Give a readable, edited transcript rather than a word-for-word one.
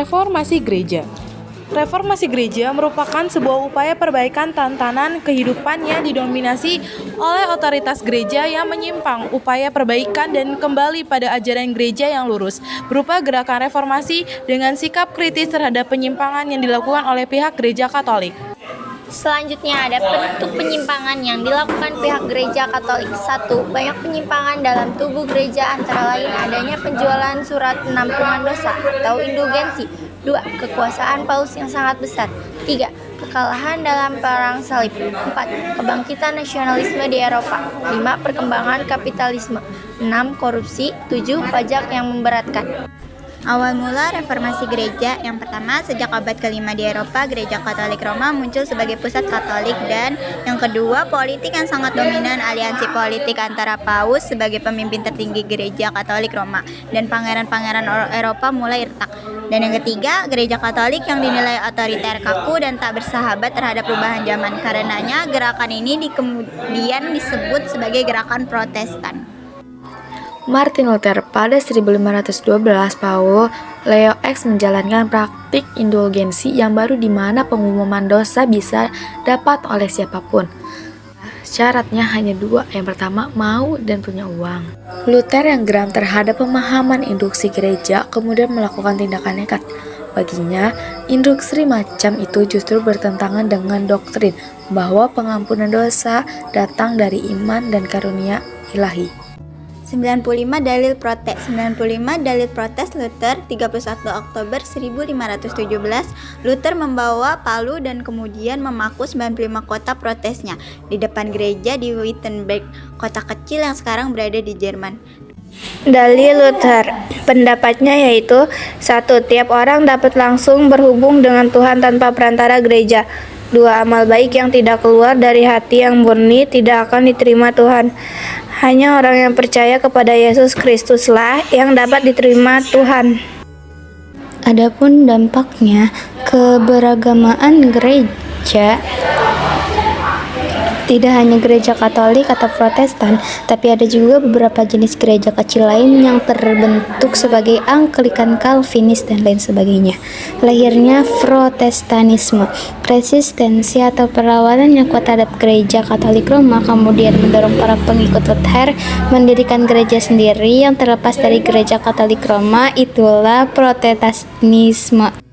Reformasi Gereja. Reformasi gereja merupakan sebuah upaya perbaikan tatanan kehidupan yang didominasi oleh otoritas gereja yang menyimpang, upaya perbaikan dan kembali pada ajaran gereja yang lurus, berupa gerakan reformasi dengan sikap kritis terhadap penyimpangan yang dilakukan oleh pihak gereja Katolik. Selanjutnya ada bentuk penyimpangan yang dilakukan pihak gereja Katolik. 1. Banyak penyimpangan dalam tubuh gereja, antara lain adanya penjualan surat penampungan dosa atau indulgensi. 2. Kekuasaan Paus yang sangat besar. 3. Kekalahan dalam perang salib. 4. Kebangkitan nasionalisme di Eropa. 5. Perkembangan kapitalisme. 6. Korupsi. 7. Pajak yang memberatkan. Awal mula reformasi gereja, yang pertama sejak abad ke-5 di Eropa, gereja Katolik Roma muncul sebagai pusat Katolik, dan yang kedua politik yang sangat dominan, aliansi politik antara Paus sebagai pemimpin tertinggi gereja Katolik Roma dan pangeran-pangeran Eropa mulai retak. Dan yang ketiga, gereja Katolik yang dinilai otoriter, kaku, dan tak bersahabat terhadap perubahan zaman. Karenanya gerakan ini kemudian disebut sebagai gerakan Protestan. Martin Luther pada 1512, Paul Leo X menjalankan praktik indulgensi yang baru di mana pengumuman dosa bisa dapat oleh siapapun. Syaratnya hanya dua, yang pertama mau dan punya uang. Luther yang geram terhadap pemahaman induksi gereja kemudian melakukan tindakan nekat. Baginya, induksi macam itu justru bertentangan dengan doktrin bahwa pengampunan dosa datang dari iman dan karunia ilahi. 95 dalil protes Luther. 31 Oktober 1517, Luther membawa palu dan kemudian memaku 95 kota protesnya di depan gereja di Wittenberg, kota kecil yang sekarang berada di Jerman. Dalil Luther, pendapatnya yaitu: 1. Tiap orang dapat langsung berhubung dengan Tuhan tanpa perantara gereja. 2. Amal baik yang tidak keluar dari hati yang murni tidak akan diterima Tuhan. Hanya orang yang percaya kepada Yesus Kristuslah yang dapat diterima Tuhan. Adapun dampaknya, keberagaman gereja tidak hanya gereja Katolik atau Protestan, tapi ada juga beberapa jenis gereja kecil lain yang terbentuk sebagai Anglikan, Calvinis, dan lain sebagainya. Lahirnya Protestanisme, resistensi atau perlawanan yang kuat terhadap gereja Katolik Roma kemudian mendorong para pengikut Luther mendirikan gereja sendiri yang terlepas dari gereja Katolik Roma, itulah Protestantisme.